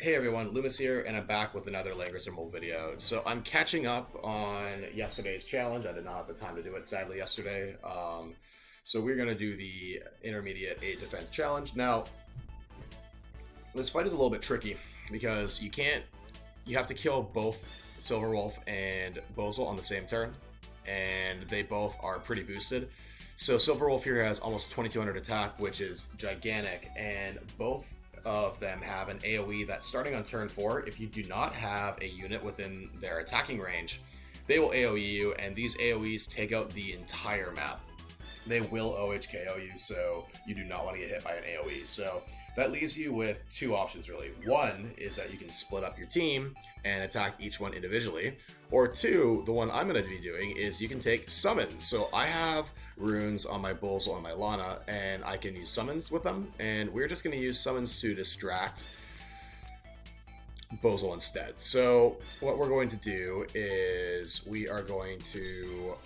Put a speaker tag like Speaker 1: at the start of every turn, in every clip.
Speaker 1: Hey everyone, Loomis here, and I'm back with another Langrisser mold video. So I'm catching up on yesterday's challenge. I did not have the time to do it, sadly, yesterday. So we're going to do the intermediate 8 defense challenge. Now, this fight is a little bit tricky because you have to kill both Silver Wolf and Bozel on the same turn, and they both are pretty boosted. So Silver Wolf here has almost 2200 attack, which is gigantic, and both of them have an AoE that starting on turn 4, if you do not have a unit within their attacking range, they will AoE you, and these AoEs take out the entire map. They will OHKO you, so you do not want to get hit by an AoE. So that leaves you with two options, really. One is that you can split up your team and attack each one individually. Or two, the one I'm going to be doing, is you can take summons. So I have runes on my Bozel and my Lana, and I can use summons with them. And we're just going to use summons to distract Bozel instead. So what we're going to do is we are going to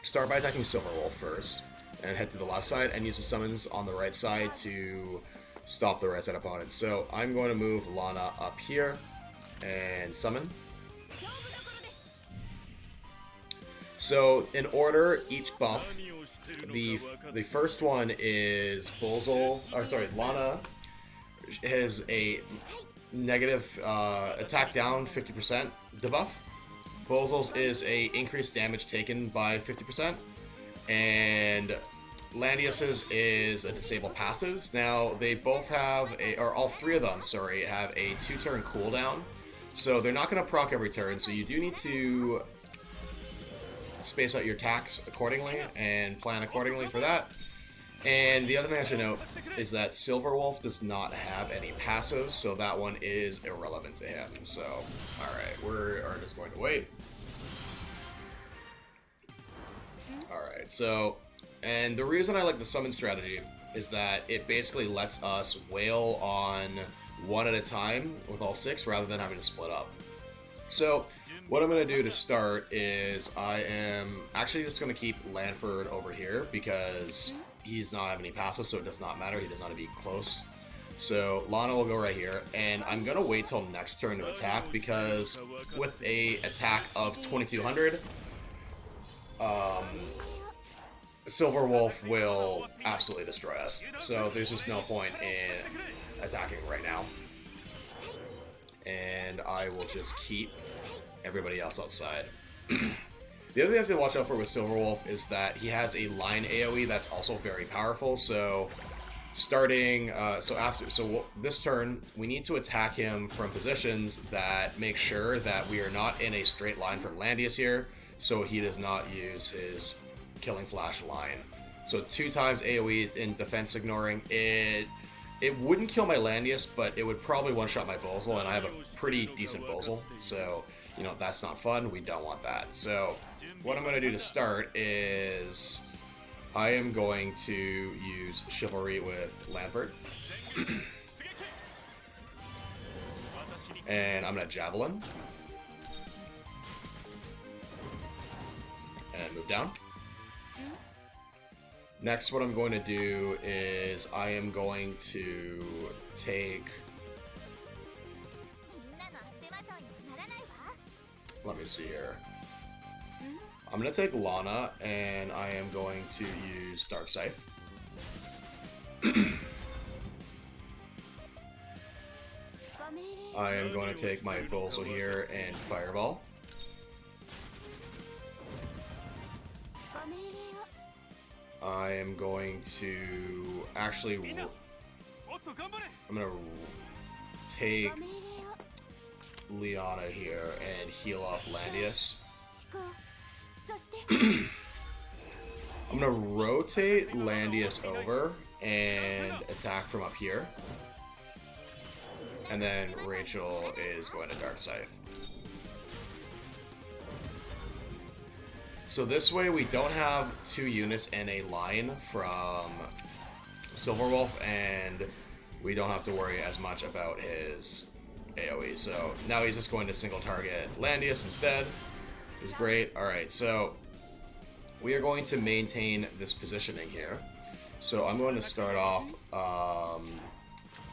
Speaker 1: start by attacking Silver Wolf first, and head to the left side and use the summons on the right side to stop the right side opponent. So I'm going to move Lana up here and summon. So in order, each buff, the first one is Lana has a negative attack down 50% debuff. Bozel's is a increased damage taken by 50%, and Landius's is a disable passives. Now they both have all three of them, sorry, have a 2-turn cooldown, so they're not going to proc every turn. So you do need to space out your attacks accordingly and plan accordingly for that. And the other thing I should note is that Silver Wolf does not have any passives, so that one is irrelevant to him. So, alright, we are just going to wait. Alright, so, and the reason I like the summon strategy is that it basically lets us wail on one at a time with all 6 rather than having to split up. So, what I'm going to do to start is I am actually just going to keep Lanford over here because he's not having any passive, so it does not matter. He does not have to be close. So Lana will go right here, and I'm going to wait till next turn to attack because with a attack of 2200, Silver Wolf will absolutely destroy us. So there's just no point in attacking right now. And I will just keep everybody else outside. The other thing you have to watch out for with Silver Wolf is that he has a line AoE that's also very powerful. So starting, this turn, we need to attack him from positions that make sure that we are not in a straight line from Landius here, so he does not use his Killing Flash line. So 2 times AoE in defense ignoring it. It wouldn't kill my Landius, but it would probably one-shot my Bozel, and I have a pretty decent Bozel, so, you know, that's not fun. We don't want that. So what I'm going to do to start is I am going to use Chivalry with Lanford. And I'm going to Javelin. And move down. Next, what I'm going to do is I am going to take... Let me see here. I'm going to take Lana, and I am going to use Dark Scythe. I am going to take my Bozel here and Fireball. I am going to actually... I'm going to take Liana here and heal up Landius. I'm going to rotate Landius over and attack from up here. And then Rachel is going to Dark Scythe. So this way we don't have 2 units in a line from Silver Wolf, and we don't have to worry as much about his AoE. So now he's just going to single target Landius instead. Is great. Alright, so we are going to maintain this positioning here. So I'm going to start off,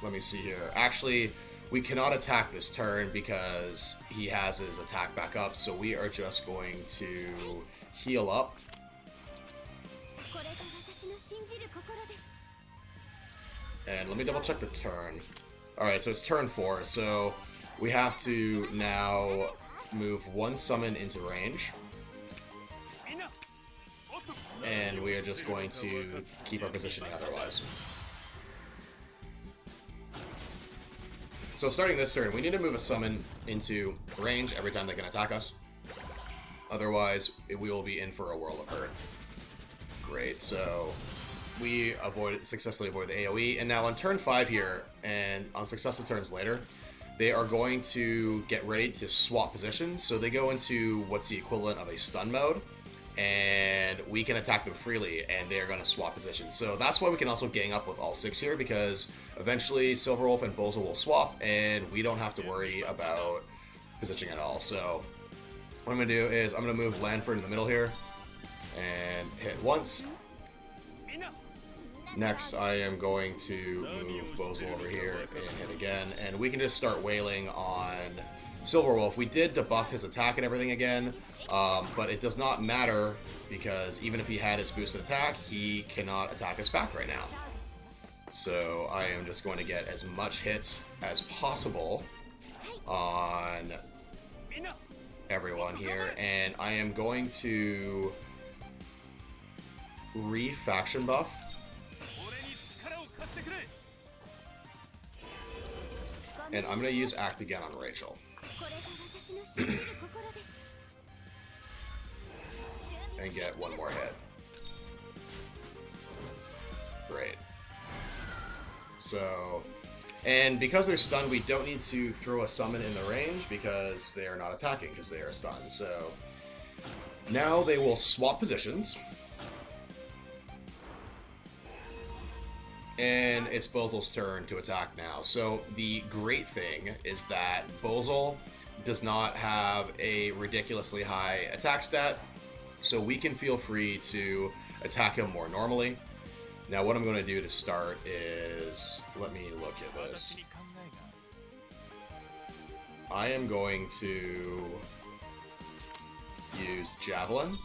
Speaker 1: let me see here. Actually, we cannot attack this turn because he has his attack back up, so we are just going to heal up. And let me double check the turn. Alright, so it's turn 4, so we have to now move one summon into range. And we are just going to keep our positioning otherwise. So starting this turn, we need to move a summon into range every time they can attack us. Otherwise, we will be in for a world of hurt. Great, so we successfully avoid the AoE. And now on turn 5 here, and on successive turns later, they are going to get ready to swap positions. So they go into what's the equivalent of a stun mode. And we can attack them freely, and they are going to swap positions. So that's why we can also gang up with all 6 here, because eventually Silverwolf and Bozo will swap, and we don't have to worry about positioning at all. So what I'm going to do is I'm going to move Landford in the middle here, and hit once. Next, I am going to move Bozo over here and hit again, and we can just start wailing on Silverwolf. We did debuff his attack and everything again, but it does not matter because even if he had his boosted attack, he cannot attack us back right now. So I am just going to get as much hits as possible on everyone here, and I am going to re-faction buff. And I'm going to use Act again on Rachel. And get one more hit. Great. So, and because they're stunned, we don't need to throw a summon in the range because they are not attacking because they are stunned. So, now they will swap positions. And it's Bozel's turn to attack now. So the great thing is that Bozel does not have a ridiculously high attack stat, so we can feel free to attack him more normally. Now what I'm going to do to start is, let me look at this. I am going to use Javelin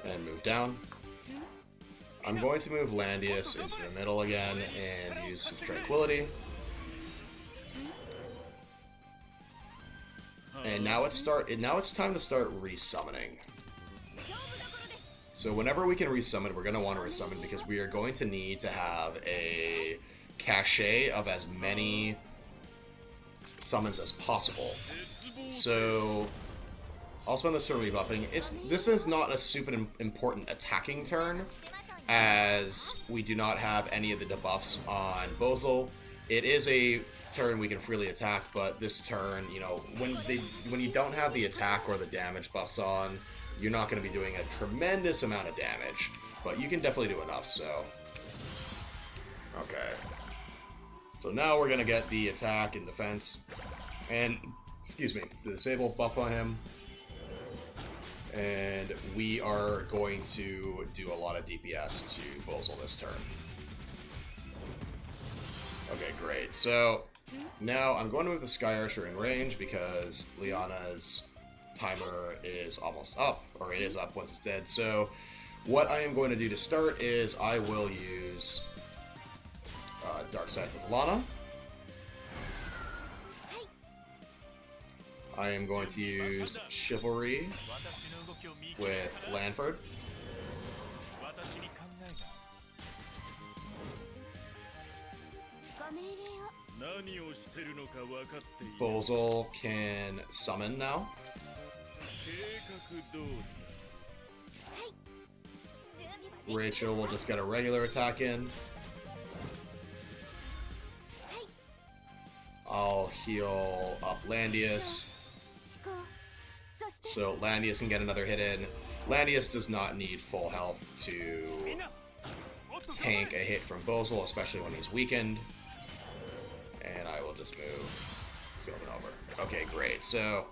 Speaker 1: and move down. I'm going to move Landius into the middle again and use his Tranquility. And now it's time to start resummoning. So whenever we can resummon, we're going to want to resummon because we are going to need to have a cache of as many summons as possible. So I'll spend this turn rebuffing. This is not a super important attacking turn, as we do not have any of the debuffs on Bozel. It is a turn we can freely attack, but this turn, you know, when you don't have the attack or the damage buffs on, you're not going to be doing a tremendous amount of damage, but you can definitely do enough, so. Okay. So now we're going to get the attack and defense, and, excuse me, the disable buff on him. And we are going to do a lot of DPS to Bozel this turn. Okay, great. So now I'm going to move the Sky Archer in range because Liana's timer is almost up, or it is up once it's dead. So what I am going to do to start is I will use Dark Scythe with Lana. I am going to use Chivalry with Lanford. Bozel can summon now. Rachel will just get a regular attack in. I'll heal up Landius. So Landius can get another hit in. Landius does not need full health to tank a hit from Bozel, especially when he's weakened. And I will just move Gilman over. Okay, great. So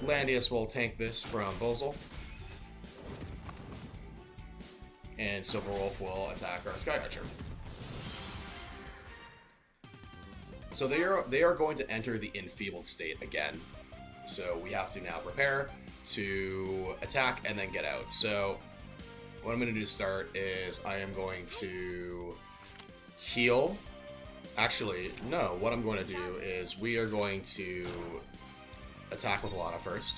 Speaker 1: Landius will tank this from Bozel. and Silver Wolf will attack our Sky Archer. So they are going to enter the enfeebled state again. So we have to now prepare to attack and then get out. So what I'm going to do to start is I am going to heal. Actually, no, what I'm going to do is we are going to attack with Lana first.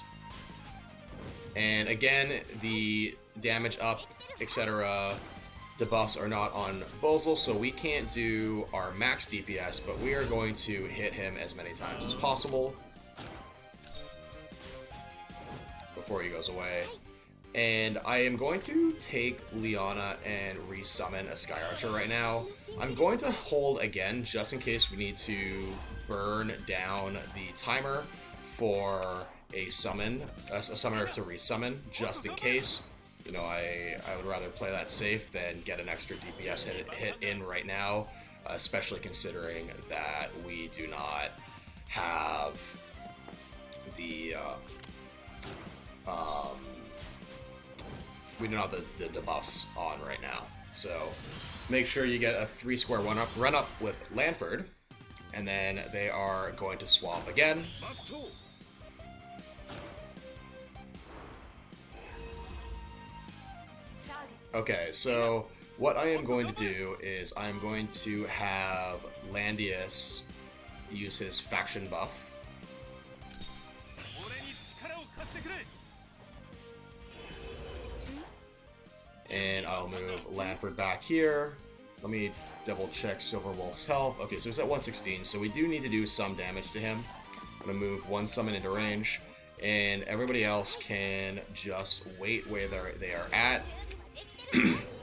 Speaker 1: And again, the damage up, etc. debuffs are not on Bozal, so we can't do our max DPS, but we are going to hit him as many times as possible before he goes away. And I am going to take Liana and resummon a Sky Archer right now. I'm going to hold again, just in case we need to burn down the timer for a summoner to resummon, just in case. You know, I would rather play that safe than get an extra DPS hit in right now, especially considering that we do not have the the debuffs on right now. So make sure you get a 3-square run up with Lanford, and then they are going to swap again. Okay, so what I am going to do is I'm going to have Landius use his faction buff. And I'll move Lanford back here. Let me double check Silver Wolf's health. Okay, so he's at 116, so we do need to do some damage to him. I'm going to move one summon into range, and everybody else can just wait where they are at.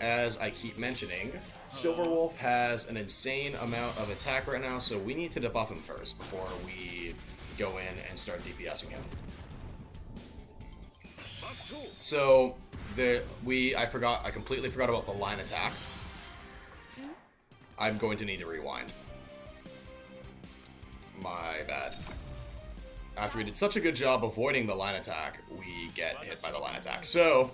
Speaker 1: As I keep mentioning, Silver Wolf has an insane amount of attack right now, so we need to debuff him first before we go in and start DPSing him. So I completely forgot about the line attack. I'm going to need to rewind. My bad. After we did such a good job avoiding the line attack, we get hit by the line attack. So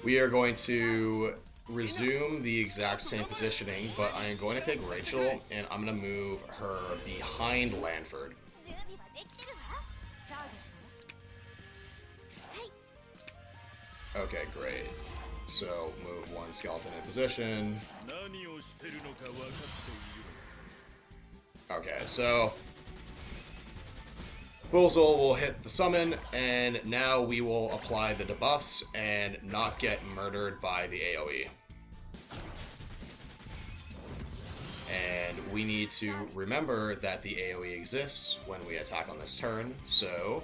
Speaker 1: we are going to resume the exact same positioning, but I am going to take Rachel and I'm going to move her behind Lanford. Okay, great. So move one skeleton in position. Okay, so Bozal will hit the summon, and now we will apply the debuffs and not get murdered by the AoE. And we need to remember that the AoE exists when we attack on this turn, so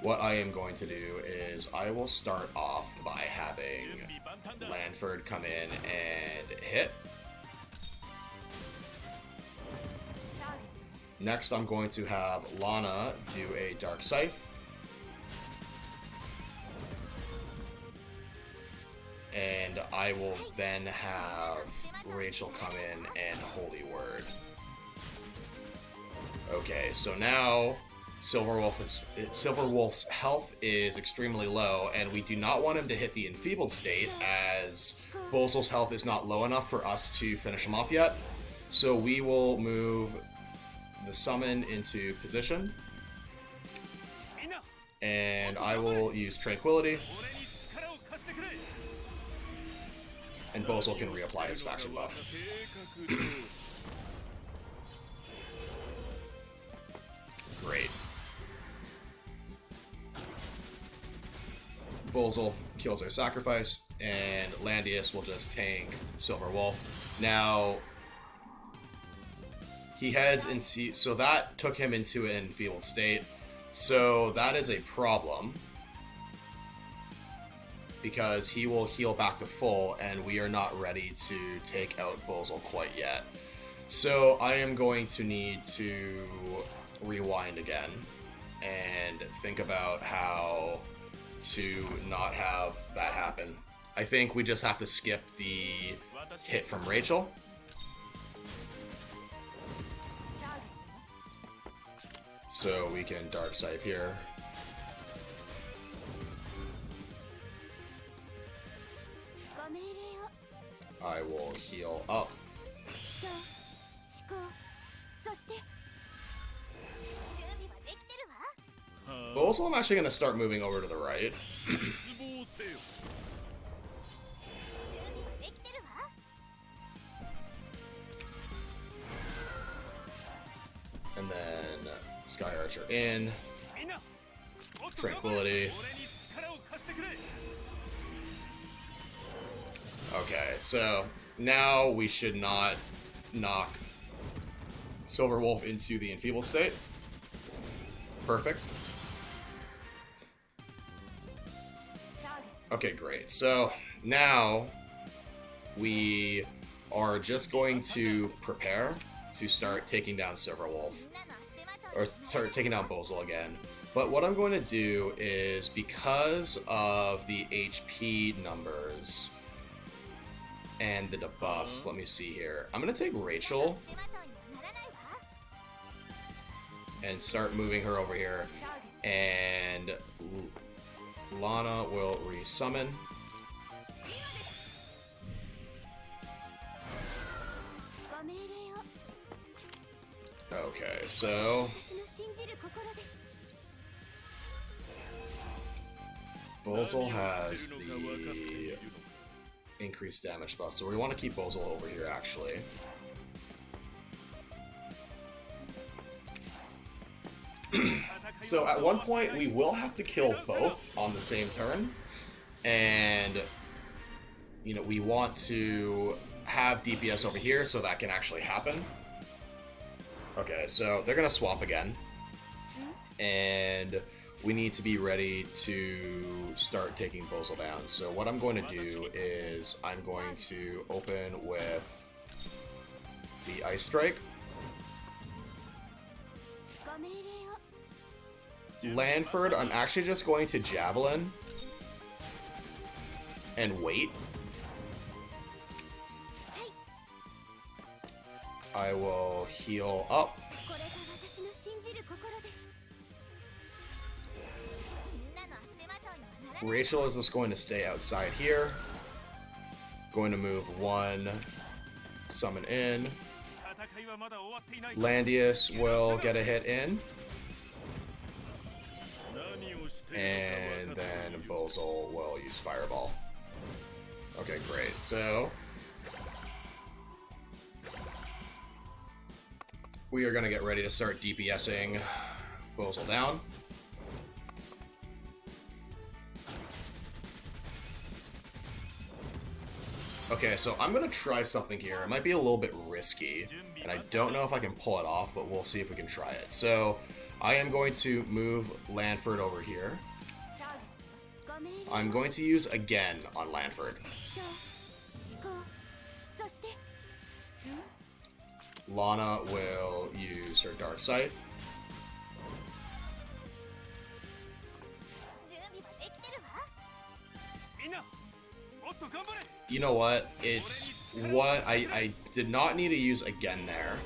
Speaker 1: what I am going to do is I will start off by having Lanford come in and hit. Next, I'm going to have Lana do a Dark Scythe. And I will then have Rachel come in and Holy Word. Okay, so now Silver Wolf's health is extremely low, and we do not want him to hit the enfeebled state, as Bozal's health is not low enough for us to finish him off yet. So we will move the summon into position, and I will use Tranquility, and Bozal can reapply his faction buff. Great. Bozal kills our sacrifice, and Landius will just tank Silver Wolf. Now, he heads into, so that took him into an enfeebled state, so that is a problem, because he will heal back to full, and we are not ready to take out Bozal quite yet. So I am going to need to rewind again, and think about how to not have that happen. I think we just have to skip the hit from Rachel. So we can Dark Scythe here. I will heal up. But also I'm actually going to start moving over to the right. And then Sky Archer in. Tranquility. Okay, so now we should not knock Silver Wolf into the enfeebled state. Perfect. Okay, great. So now we are just going to prepare to start taking down Silver Wolf. Or start taking down Bozel again. But what I'm going to do is, because of the HP numbers and the debuffs, let me see here. I'm going to take Rachel and start moving her over here. And Lana will resummon. Okay, so Bozel has the increased damage buff, so we want to keep Bozel over here, actually. So at one point, we will have to kill both on the same turn, and, you know, we want to have DPS over here so that can actually happen. Okay, so they're going to swap again, and we need to be ready to start taking Bozel down. So what I'm going to do is I'm going to open with the Ice Strike. Lanford, I'm actually just going to Javelin and wait. I will heal up. Rachel is just going to stay outside here. Going to move one, summon in. Landius will get a hit in. And then Bozel will use Fireball. Okay, great. So we are going to get ready to start DPSing Bozel down. Okay, so I'm going to try something here. It might be a little bit risky, and I don't know if I can pull it off, but we'll see if we can try it. So I am going to move Lanford over here. I'm going to use again on Lanford. Lana will use her Dark Scythe. You know what? It's what I did not need to use again there,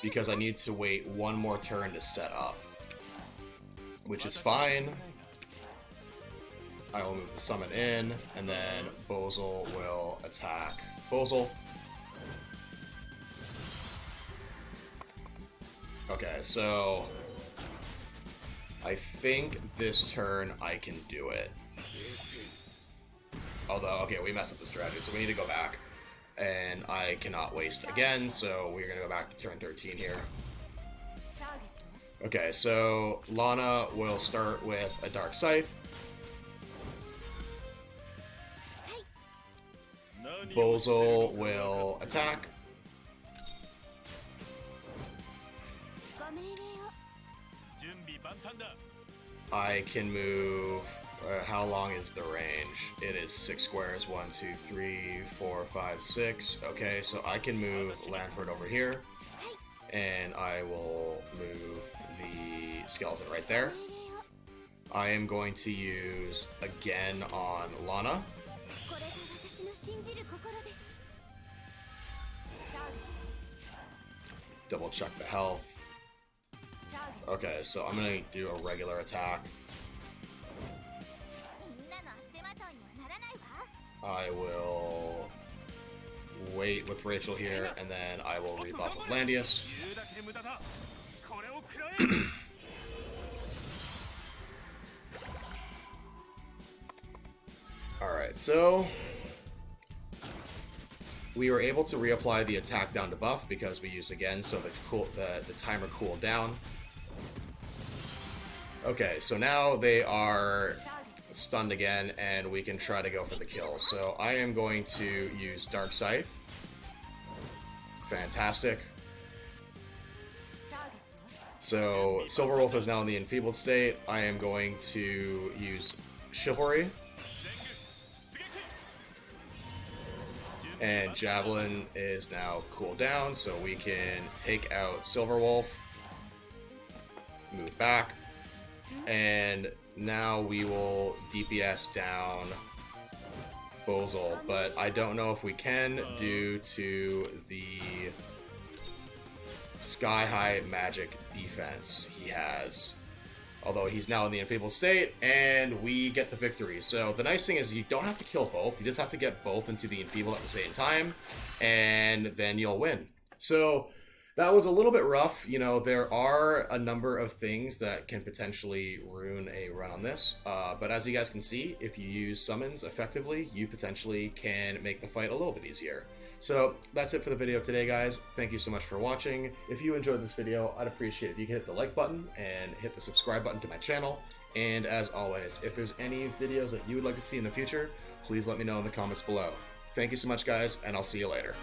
Speaker 1: because I need to wait one more turn to set up, which is fine. I will move the summon in, and then Bozel will attack Bozel. Okay, so I think this turn I can do it. Although, okay, we messed up the strategy, so we need to go back. And I cannot waste again, so we're going to go back to turn 13 here. Okay, so Lana will start with a Dark Scythe. Bozel will attack. I can move... how long is the range? It is 6 squares. 1, 2, 3, 4, 5, 6. Okay, so I can move Lanford over here. And I will move the skeleton right there. I am going to use again on Lana. Double check the health. Okay, so I'm going to do a regular attack. I will wait with Rachel here, and then I will rebuff with Landius. Alright, so we were able to reapply the attack down to buff because we used again, so the timer cooled down. Okay, so now they are stunned again, and we can try to go for the kill. So I am going to use Dark Scythe. Fantastic. So Silverwolf is now in the enfeebled state. I am going to use Chivalry. And Javelin is now cooled down, so we can take out Silverwolf. Move back. And now we will DPS down Bozol, but I don't know if we can due to the sky-high magic defense he has. Although he's now in the enfeebled state, and we get the victory. So the nice thing is you don't have to kill both, you just have to get both into the enfeebled at the same time, and then you'll win. So that was a little bit rough. You know, there are a number of things that can potentially ruin a run on this, but as you guys can see, if you use summons effectively, you potentially can make the fight a little bit easier. So that's it for the video today, guys. Thank you so much for watching. If you enjoyed this video, I'd appreciate it if you could hit the like button and hit the subscribe button to my channel. And as always, if there's any videos that you would like to see in the future, please let me know in the comments below. Thank you so much, guys, and I'll see you later.